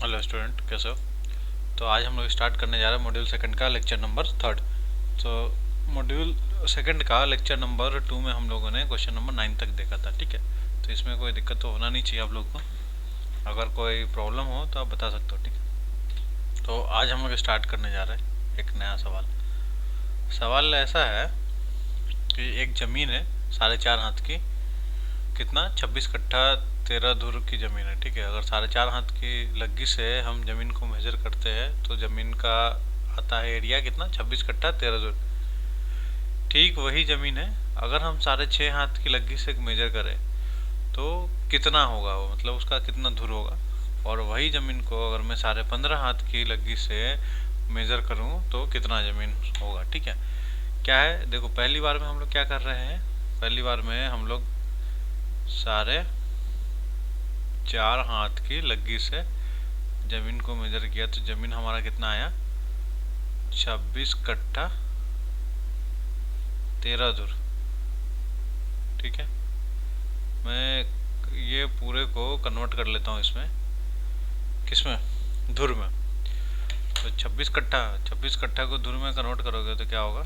Hello student, कैसे हो? तो आज हम लोग स्टार्ट करने जा रहे हैं मॉड्यूल सेकंड का लेक्चर नंबर थर्ड। तो मॉड्यूल सेकंड का लेक्चर नंबर 2 में हम लोगों ने क्वेश्चन नंबर 9 तक देखा था। ठीक है, तो इसमें कोई दिक्कत तो होना नहीं चाहिए आप लोग को। अगर कोई प्रॉब्लम हो तो आप बता सकते हो। ठीक है, तो आज हम लोग स्टार्ट करने जा रहे हैं एक नया सवाल। सवाल ऐसा है कि एक ज़मीन है 4.5 हाथ की, कितना 26 कट्ठा 13 धुर की ज़मीन है। ठीक है, अगर 4.5 हाथ की लग्गी से हम ज़मीन को मेजर करते हैं तो ज़मीन का आता है एरिया कितना, 26 कट्ठा 13 धुर। ठीक वही ज़मीन है, अगर हम 6.5 हाथ की लग्गी से मेजर करें तो कितना होगा वो, मतलब उसका कितना धुर होगा। और वही ज़मीन को अगर मैं 15.5 हाथ की लग्गी से मेजर करूं तो कितना ज़मीन होगा। ठीक है, क्या है देखो, पहली बार में हम लोग क्या कर रहे हैं, पहली बार में हम लोग 4.5 हाथ की लग्गी से ज़मीन को मेजर किया तो ज़मीन हमारा कितना आया, 26 कट्ठा 13 धुर। ठीक है, मैं ये पूरे को कन्वर्ट कर लेता हूँ इसमें, किसमें, धुर में। तो 26 कट्ठा को धुर में कन्वर्ट करोगे तो क्या होगा,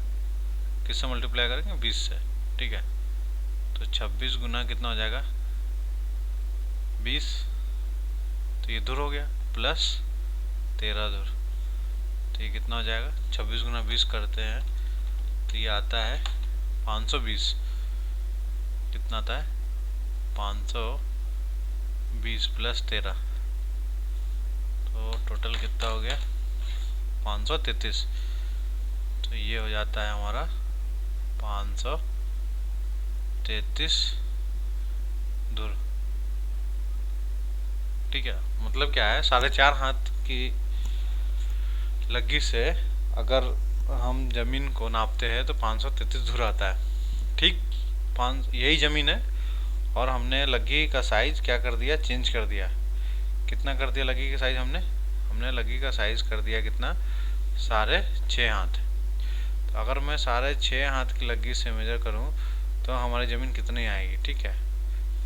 किससे मल्टीप्लाई करेंगे, 20 से। ठीक है, तो 26 गुना कितना हो जाएगा, 20, तो ये धुर हो गया, प्लस 13 धुर, तो ये कितना हो जाएगा, 26 गुना 20 करते हैं तो ये आता है 520। कितना आता है, 520 प्लस 13, तो टोटल कितना हो गया, 533। तो ये हो जाता है हमारा 533 धुर। ठीक है, मतलब क्या है, 4.5 हाथ की लग्गी से अगर हम जमीन को नापते हैं तो 533 धुर आता है। ठीक, यही जमीन है और हमने लग्गी का साइज क्या कर दिया, चेंज कर दिया। कितना कर दिया लग्गी का साइज, हमने लग्गी का साइज कर दिया कितना, 6.5 हाथ। तो अगर मैं 6.5 हाथ की लग्गी से मेजर करूं तो हमारी ज़मीन कितनी आएगी। ठीक है,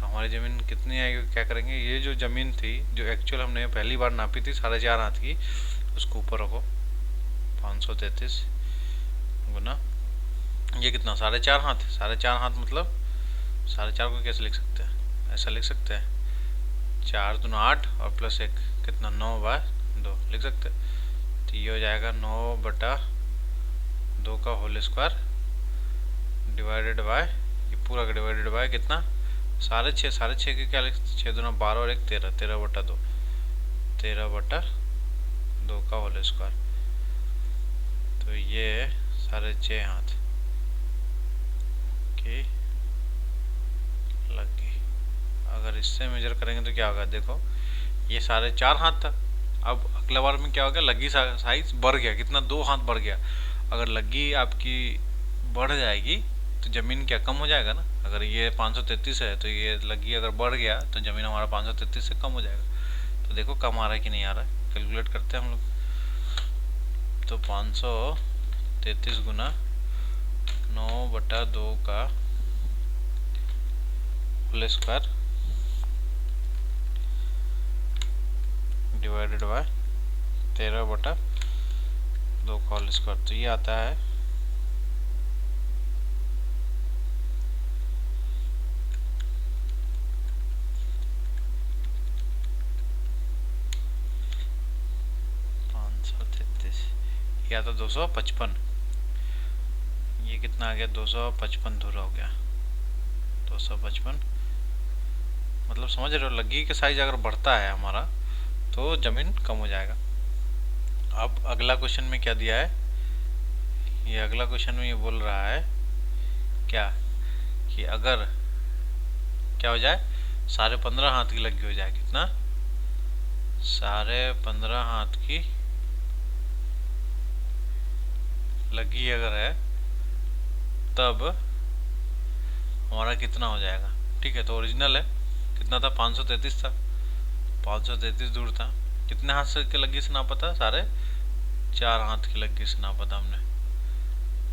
हमारी ज़मीन कितनी आएगी, क्या करेंगे, ये जो ज़मीन थी जो एक्चुअल हमने पहली बार नापी थी 4.5 हाथ की, उसको ऊपर रखो, 533 गुना ये कितना, 4.5 हाथ। 4.5 हाथ मतलब 4.5 को कैसे लिख सकते हैं, ऐसा लिख सकते हैं, 4 दूना 8 और प्लस 1 कितना, 9/2 लिख सकते हैं। तो ये हो जाएगा 9/2 का होल स्क्वायर डिवाइडेड बाय, ये पूरा का डिवाइडेड बाय कितना, 6.5 के क्या लिख, 6 दूना 12 और 1 13, 13/2, 13/2 का होल स्क्वायर। तो ये 6.5 हाथ की लग्गी, अगर इससे मेजर करेंगे तो क्या होगा, देखो ये 4.5 हाथ था। अब अगला बार में क्या हो गया, लग्गी साइज बढ़ गया, कितना, 2 हाथ बढ़ गया। अगर लग्गी आपकी बढ़ जाएगी तो ज़मीन क्या कम हो जाएगा ना। अगर ये 533 है तो ये लग्गी अगर बढ़ गया तो ज़मीन हमारा 533 से कम हो जाएगा। तो देखो कम आ रहा है कि नहीं आ रहा है, कैलकुलेट करते हैं हम लोग। तो 533 गुना 9/2 का होल स्क्वायर डिवाइडेड बाय 13/2 का होल स्क्वायर, तो ये आता है 533, ये आता 255। ये कितना आ गया, 255 धुर हो गया, 255। मतलब समझ रहे हो, लग्गी का साइज अगर बढ़ता है हमारा तो ज़मीन कम हो जाएगा। अब अगला क्वेश्चन में क्या दिया है, ये अगला क्वेश्चन में ये बोल रहा है क्या, कि अगर क्या हो जाए, 15.5 हाथ की लग्गी हो जाए, कितना, 15.5 हाथ की लग्गी अगर है तब हमारा कितना हो जाएगा। ठीक है, तो ओरिजिनल है, कितना था, 533 था, 533 दूर था। कितने हाथ से की लग्गी से नापा था, 4.5 हाथ की लग्गी से नापा था हमने।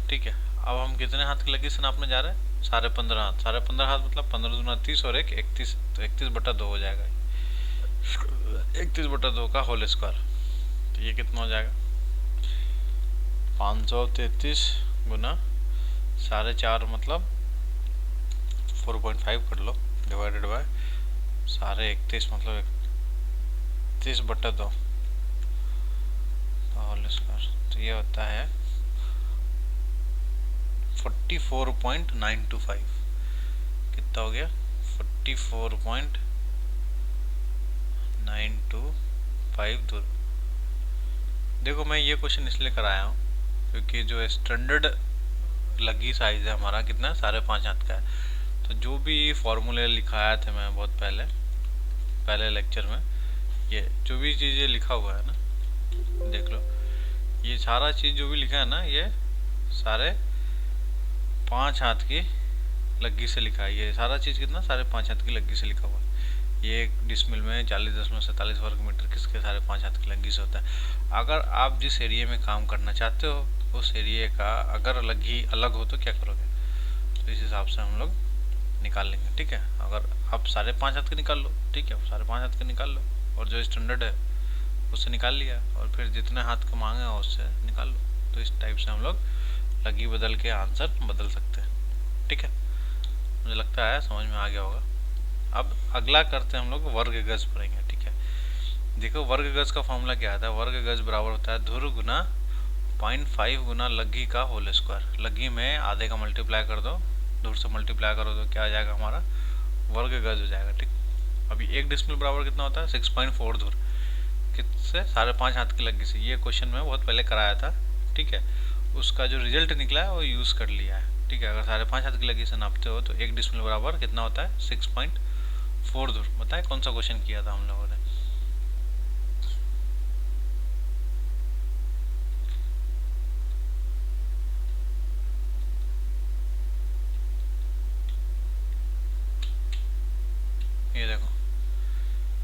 ठीक है, अब हम कितने हाथ की लग्गी से नापने जा रहे हैं, 15.5 हाथ। 15.5 हाथ मतलब 15 दूना 30 और 1 31, तो 31/2 हो जाएगा। 31/2 का होल स्क्वायर, तो ये कितना हो जाएगा 533 गुना 4.5 मतलब 4.5 कर लो डिवाइडेड बाय 31.5 मतलब 31/2 होल स्क्वायर, तो ये होता है 44.925। कितना हो गया 44.925 दूर। देखो मैं ये क्वेश्चन इसलिए कराया हूँ क्योंकि जो स्टैंडर्ड लगी साइज है हमारा कितना 5.5 हाथ का है। तो जो भी फॉर्मूले लिखाया थे मैं बहुत पहले लेक्चर में, ये जो भी चीज़ें लिखा हुआ है ना, देख लो ये सारा चीज़ जो भी लिखा है ना, ये सारे 5 हाथ की लग्गी से लिखा है। ये सारा चीज़ कितना 5.5 हाथ की लग्गी से लिखा हुआ है। ये एक डिसमिल में 40.47 वर्ग मीटर किसके 5.5 हाथ की लग्गी से होता है। अगर आप जिस एरिया में काम करना चाहते हो उस एरिया का अगर लग्गी अलग हो तो क्या करोगे, तो इस हिसाब से हम लोग निकाल लेंगे। ठीक है, अगर आप 5.5 हाथ के निकाल लो, ठीक है 5.5 हाथ के निकाल लो, और जो स्टैंडर्ड है उससे निकाल लिया, और फिर जितने हाथ का मांगे उससे निकाल लो। तो इस टाइप से हम लोग लगी बदल के आंसर बदल सकते हैं। ठीक है, मुझे लगता है समझ में आ गया होगा। अब अगला करते हैं हम लोग वर्ग गज पढ़ेंगे। ठीक है, देखो वर्ग गज का फॉर्मूला क्या आता है, वर्ग गज बराबर होता है धुर गुना 0.5 गुना लग्गी का होल स्क्वायर। लग्गी में आधे का मल्टीप्लाई कर दो, धुर से मल्टीप्लाई करो तो क्या आ जाएगा हमारा वर्ग गज हो जाएगा। ठीक, अभी 1 डिसमिल बराबर कितना होता है 6.4 धुर, किससे 5.5 हाथ की लग्गी से। ये क्वेश्चन में बहुत पहले कराया था। ठीक है, उसका जो रिजल्ट निकला है वो यूज़ कर लिया है। ठीक है, अगर 5.5 हाथ की लग्गी से नापते हो तो 1 डिसमिल बराबर कितना होता है 6.4 धुर। बताए कौन सा क्वेश्चन किया था हम लोगों ने। ये देखो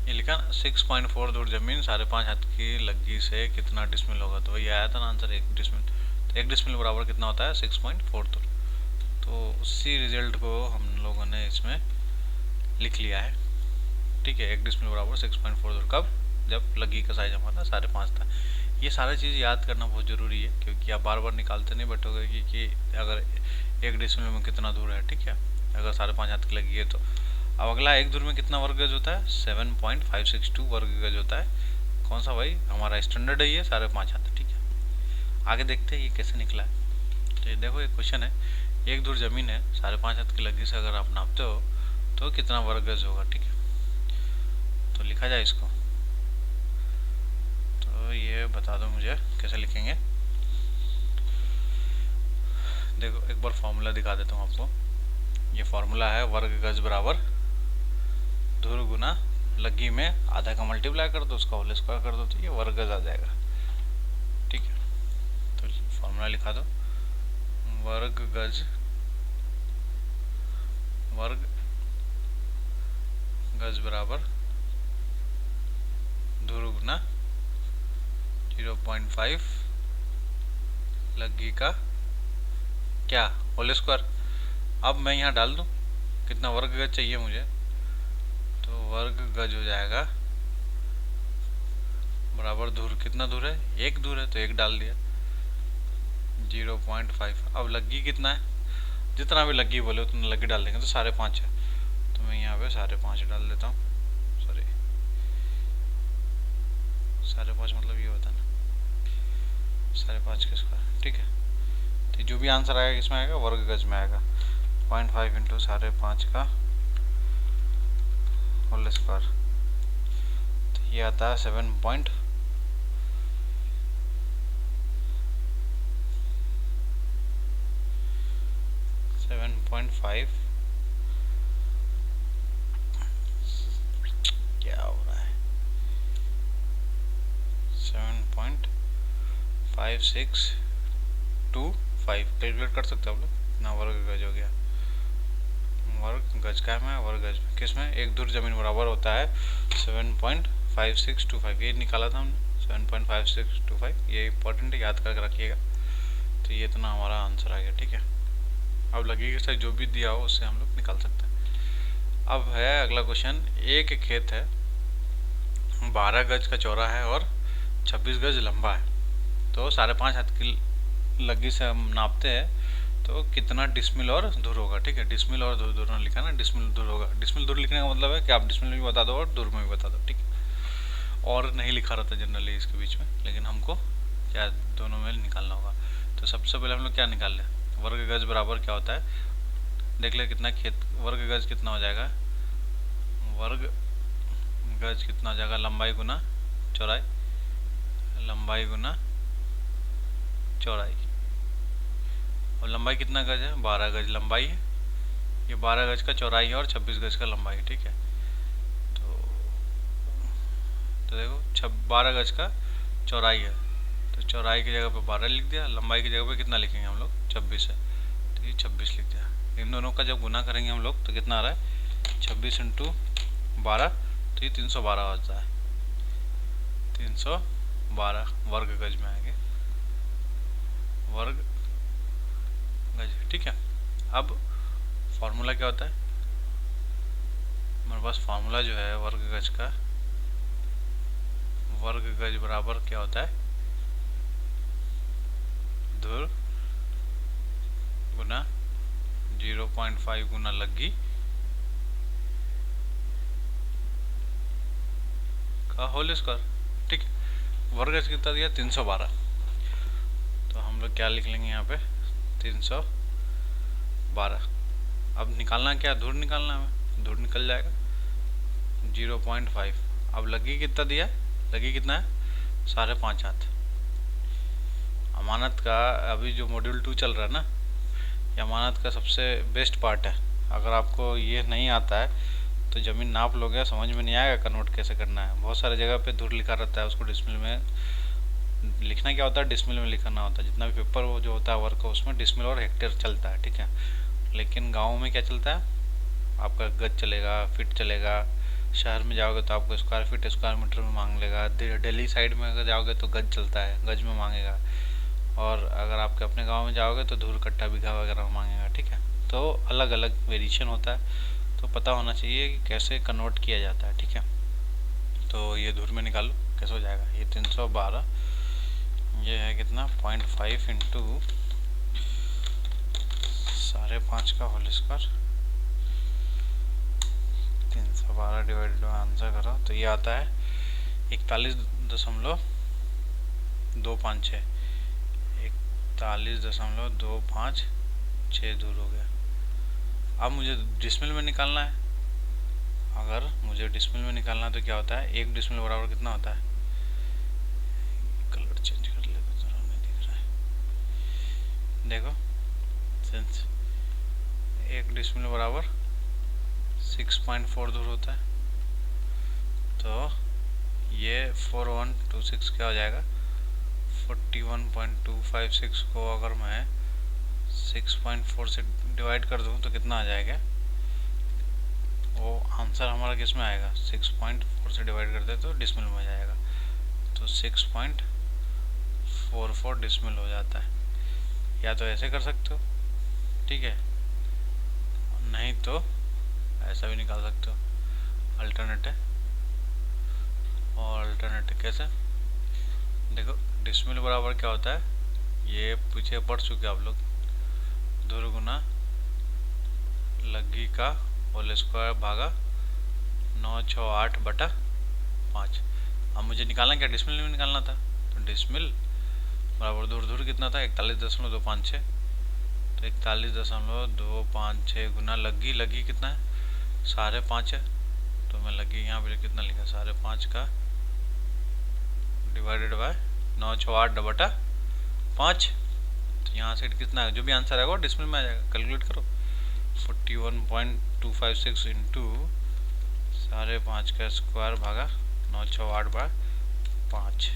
ये लिखा ना 6.4 धुर जमीन 5.5 हाथ की लग्गी से कितना डिसमिल होगा, तो वही आया था ना आंसर 1 डिसमिल। तो 1 डिसमिल बराबर कितना होता है 6.4 धुर। तो उसी रिजल्ट को हम लोगों ने इसमें लिख लिया है। ठीक है, 1 डिसमिल बराबर 6.4 धुर, कब जब लग्गी का साइज हमारा 5.5 था। ये सारी चीज़ याद करना बहुत ज़रूरी है क्योंकि आप बार बार निकालते नहीं बैठोगे कि अगर 1 डिसमिल में कितना दूर है। ठीक है, अगर 5.5 हाथ की लगी है तो अब अगला 1 धुर में कितना वर्ग गज होता है 7.562 वर्ग गज होता है। कौन सा भाई हमारा स्टैंडर्ड है ये 5.5 हाथ। ठीक है, आगे देखते हैं ये कैसे निकला है। तो ये देखो एक क्वेश्चन है, 1 धुर जमीन है 5.5 हाथ की लगी से अगर आप नापते हो तो कितना वर्ग गज होगा। ठीक है, तो लिखा जाए इसको, तो ये बता दो मुझे कैसे लिखेंगे। देखो एक बार फॉर्मूला दिखा देता हूँ आपको। ये फॉर्मूला है वर्ग गज बराबर धुर गुना लग्गी में आधा का मल्टीप्लाई कर दो, उसका होल स्क्वायर कर दो, तो ये वर्ग गज आ जाएगा। ठीक है, तो फॉर्मूला लिखा दो, वर्ग गज बराबर धुर गुना 0.5 लग्गी का क्या होल स्क्वायर। अब मैं यहाँ डाल दूँ कितना वर्ग गज चाहिए मुझे, तो वर्ग गज हो जाएगा बराबर धुर, कितना धुर है 1 धुर है तो 1 डाल दिया 0.5। अब लग्गी कितना है, जितना भी लग्गी बोले उतना लग्गी डाल देंगे तो 5.5 है, तो मैं यहाँ पे 5.5 डाल देता हूँ। सॉरी 5.5 मतलब ये होता है ना 5.5 के स्क्वायर। ठीक है, तो जो भी आंसर आएगा किसमें आएगा वर्ग गज में आएगा। 0.5 इंटू 5.5 का होल स्क्वायर, तो ये आता है 7.5 क्या हो रहा है 7.5625 कैलकुलेट कर सकते हो आप लोग कितना वर्ग गज हो गया। वर्ग गज का में वर्ग गज में किस में 1 धुर जमीन बराबर होता है 7.5625, ये निकाला था हमने 7.5625। ये इंपॉर्टेंट है, याद करके रखिएगा। तो ये इतना हमारा आंसर आ गया। ठीक है, अब लगी के साथ जो भी दिया हो उससे हम लोग निकाल सकते हैं। अब है अगला क्वेश्चन, एक खेत है 12 गज का चौड़ा है और 26 गज लंबा है, तो 5.5 हाथ की लग्गी से हम नापते हैं तो कितना डिसमिल और धुर होगा। ठीक है, डिसमिल और धुर दोनों लिखा ना, डिसमिल धुर होगा। डिसमिल धुर लिखने का मतलब है कि आप डिसमिल में भी बता दो और धुर में भी बता दो। ठीक है, और नहीं लिखा रहता जनरली इसके बीच में, लेकिन हमको क्या दोनों में निकालना होगा। तो सबसे पहले हम लोग क्या निकाल लें, वर्ग गज बराबर क्या होता है, देख ले कितना खेत वर्ग गज कितना हो जाएगा, वर्ग गज कितना हो जाएगा, लंबाई गुना चौड़ाई, लंबाई गुना चौड़ाई। और लंबाई कितना गज है, 12 गज लंबाई है, ये 12 गज का चौड़ाई है और 26 गज का लंबाई है। ठीक है, तो देखो 12 गज का चौड़ाई है, तो चौड़ाई की जगह पे 12 लिख दिया, लंबाई की जगह पे कितना लिखेंगे हम लोग, 26 है, तो ये 26 लिख दिया। इन दोनों का जब गुना करेंगे हम लोग तो कितना आ रहा है, 26 इंटू 12, तो ये 312 होता है, 312 वर्ग गज में आएंगे, वर्ग गज। ठीक है, अब फॉर्मूला क्या होता है, हमारे पास फॉर्मूला जो है वर्ग गज का, वर्ग गज बराबर क्या होता है, धुर गुना 0.5 गुना लग्गी का होल स्क्वायर। ठीक है, वर्ग गज कितना दिया, 312, तो हम लोग क्या लिख लेंगे यहाँ पे, 312। अब निकालना क्या, धुर निकालना है, धुर निकल जाएगा 0.5। अब लग्गी कितना दिया, लग्गी कितना है, 5.5 हाथ। अमानत का अभी जो मॉड्यूल 2 चल रहा है ना, ये अमानत का सबसे बेस्ट पार्ट है। अगर आपको ये नहीं आता है तो ज़मीन नाप लोगे, समझ में नहीं आएगा कन्वर्ट कैसे करना है। बहुत सारे जगह पे धुर लिखा रहता है, उसको डिसमिल में लिखना क्या होता है, डिसमिल में लिखना होता है। जितना भी पेपर वो जो होता है वर्क का, उसमें डिसमिल और हेक्टेयर चलता है। ठीक है, लेकिन गाँव में क्या चलता है, आपका गज चलेगा, फिट चलेगा। शहर में जाओगे तो आपको स्क्वायर फीट स्क्वायर मीटर में मांग लेगा। दिल्ली साइड में अगर जाओगे तो गज चलता है, गज में मांगेगा। और अगर आपके अपने गांव में जाओगे तो धूर कट्टा बीघा वगैरह में मांगेगा। ठीक है, तो अलग अलग वेरिएशन होता है, तो पता होना चाहिए कि कैसे कन्वर्ट किया जाता है। ठीक है, तो ये धूर में निकालो कैसे हो जाएगा, ये 312, ये है कितना 0.5 इंटू 5.5 का whole square, 312 divided by answer करो तो ये आता है 41.256, 41.256 दूर हो गया। अब मुझे डिसमिल में निकालना है। अगर मुझे डिसमिल में निकालना है तो क्या होता है, एक डिसमिल बराबर कितना होता है, कलर चेंज कर लेते तो नहीं दिख रहा है, देखो सेंस, एक डिसमिल बराबर 6.4 दूर होता है। तो ये 4126 क्या हो जाएगा, 41.256 को अगर मैं 6.4 से डिवाइड कर दूं तो कितना आ जाएगा, वो आंसर हमारा किस में आएगा, 6.4 से डिवाइड कर दे तो डिसमिल में आ जाएगा, तो 6.44 डिसमिल हो जाता है। या तो ऐसे कर सकते हो, ठीक है, नहीं तो ऐसा भी निकाल सकते हो, अल्टरनेट है। और अल्टरनेट कैसे, देखो डिसमिल बराबर क्या होता है, ये पीछे पढ़ चुके आप लोग, धुर गुना लग्गी का होल स्क्वायर भागा 968/5। अब मुझे निकालना क्या, डिसमिल में निकालना था, तो डिसमिल बराबर धुर कितना था, 41.256, तो 41.256 गुना लग्गी कितना है, 5.5 है, तो मैं लग्गी यहाँ पे कितना लिखा, 5.5 का डिवाइडेड बाय 968/5, तो यहाँ से कितना है, जो भी आंसर आएगा वो डिसमिल में आ जाएगा। कैलकुलेट करो, 41.256 इंटू 5.5 का स्क्वायर भागा 968/5,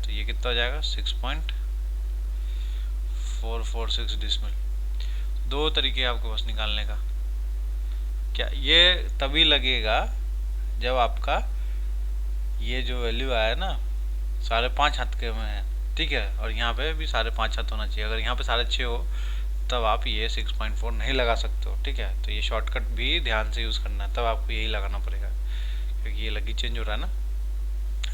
तो ये कितना हो जाएगा, 6.446 डिसमिल। दो तरीके आपके पास निकालने का, क्या ये तभी लगेगा जब आपका ये जो वैल्यू आया ना 5.5 हाथ के में है, ठीक है, और यहाँ पे भी 5.5 हाथ होना चाहिए। अगर यहाँ पे 6.5 हो तब आप ये 6.4 नहीं लगा सकते हो, ठीक है। तो ये शॉर्टकट भी ध्यान से यूज़ करना है, तब आपको यही लगाना पड़ेगा, क्योंकि ये लगी चेंज हो रहा है ना,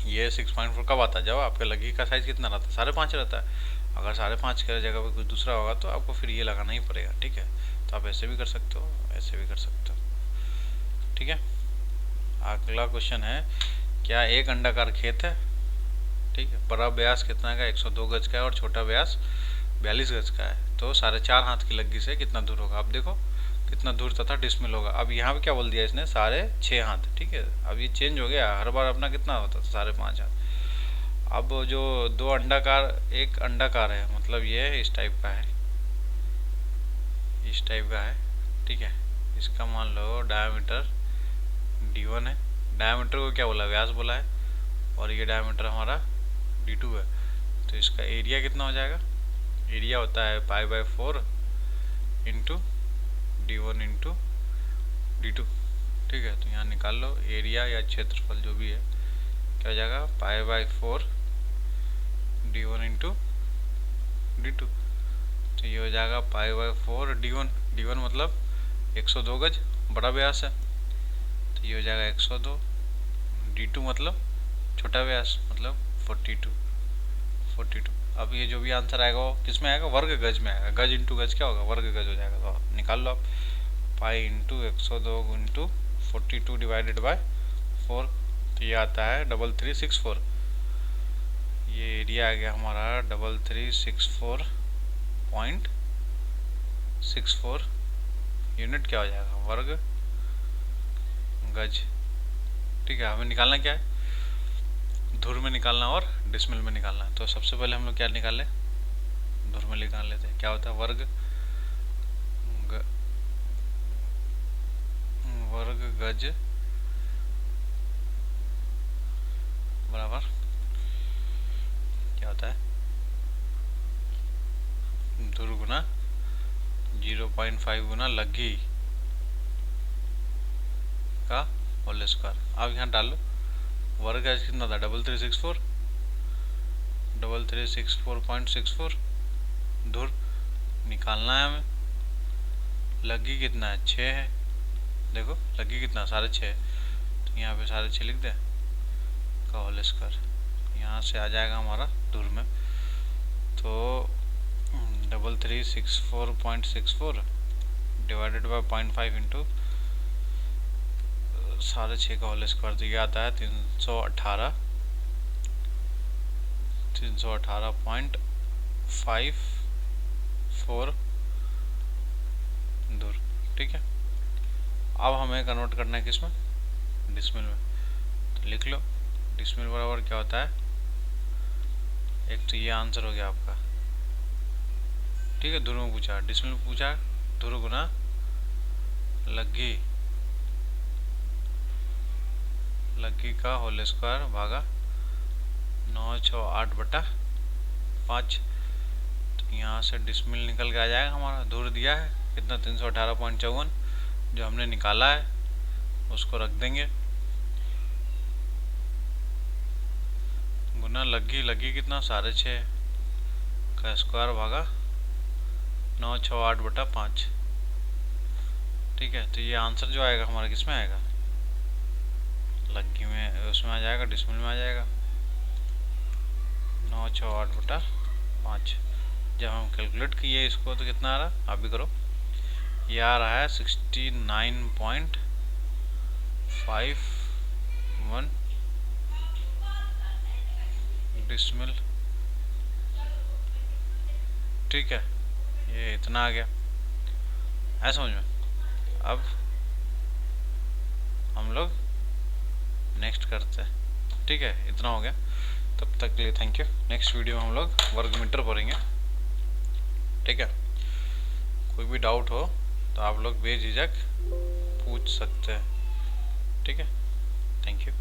ये 6.4 कब आता है? जब आपके लग्गी का साइज कितना रहता है? 5.5 रहता है। अगर 5.5 की जगह पर कुछ दूसरा होगा तो आपको फिर ये लगाना ही पड़ेगा, ठीक है। तो आप ऐसे भी कर सकते हो, ऐसे भी कर सकते हो, ठीक है। अगला क्वेश्चन है, क्या एक अंडाकार खेत है, ठीक है, बड़ा व्यास कितना का 102 गज का है और छोटा व्यास 42 गज का है, तो 4.5 हाथ की लग्गी से कितना दूर होगा? आप देखो कितना दूर तथा डिसमिल होगा। अब यहाँ पे क्या बोल दिया इसने? 6.5 हाथ, ठीक है। अब ये चेंज हो गया, हर बार अपना कितना होता था? 5.5 हाथ। अब जो दो अंडाकार, एक अंडाकार है, मतलब ये इस टाइप का है, इस टाइप का है, ठीक है। इसका मान लो डायमीटर d1 है। डायमीटर को क्या बोला? व्यास बोला है। और ये डायमीटर हमारा d2 है। तो इसका एरिया कितना हो जाएगा? एरिया होता है π/4 इंटू d1 इंटू d2, ठीक है। तो यहाँ निकाल लो एरिया या क्षेत्रफल जो भी है, क्या हो जाएगा? π/4 d1 इंटू d2। तो ये हो जाएगा π/4 d1। d1 मतलब 102 गज, बड़ा व्यास है, तो ये हो जाएगा 102। d2 मतलब छोटा व्यास, मतलब 42। अब ये जो भी आंसर आएगा वो किस में आएगा? वर्ग गज में आएगा। गज इंटू गज क्या होगा? वर्ग गज हो जाएगा। तो आप निकाल लो, आप pi into 102 into 42 divided by 4, तो ये आता है 3364। ये एरिया आ गया हमारा 3364.64 यूनिट, क्या हो जाएगा? वर्ग गज, ठीक है। हमें निकालना क्या है? धुर में निकालना और डिसमिल में निकालना है। तो सबसे पहले हम लोग क्या निकाल लें? धुर में निकाल लेते हैं। क्या होता है? वर्ग गज बराबर क्या होता है? धुर गुना 0.5 गुना लग्गी का होल स्क्वायर। अब यहाँ डाल लो वर्ग गज कितना था? 3364.64। धुर निकालना है हमें। लग्गी कितना है? 6 है। देखो लग्गी कितना? 6.5 है। तो यहाँ पे 6.5 लिख दे का होल स्क्वायर। यहाँ से आ जाएगा हमारा धुर में, तो 3364.64 डिवाइडेड बाय 0.5 इंटू 6.5 का होल स्क्वायर, तो ये आता है 318.54 दूर, ठीक है। अब हमें कन्वर्ट करना है किसमें? डिसमिल में। तो लिख लो डिसमिल बराबर क्या होता है? एक तो ये आंसर हो गया आपका, ठीक है। धुर में पूछा, डिसमिल में पूछा, धुर गुना लग्गी का होल स्क्वायर भागा 968/5। तो यहाँ से डिसमिल निकल के आ जाएगा हमारा। धुर दिया है कितना? 318.54। जो हमने निकाला है उसको रख देंगे, गुना लग्गी कितना? 6.5 का स्क्वायर भागा 968/5, ठीक है। तो ये आंसर जो आएगा हमारा किस में आएगा? लग्गी में, उसमें आ जाएगा, डिसमिल में आ जाएगा। 968/5। जब हम कैलकुलेट किए इसको तो कितना आ रहा? आप भी करो। ये आ रहा है 69.51 डिसमिल, ठीक है। ये इतना आ गया, ऐसा समझ में। अब हम लोग नेक्स्ट करते हैं, ठीक है। इतना हो गया, तब तक के लिए थैंक यू। नेक्स्ट वीडियो में हम लोग वर्ग मीटर पढ़ेंगे, ठीक है। कोई भी डाउट हो तो आप लोग बेझिझक पूछ सकते हैं, ठीक है। Thank you.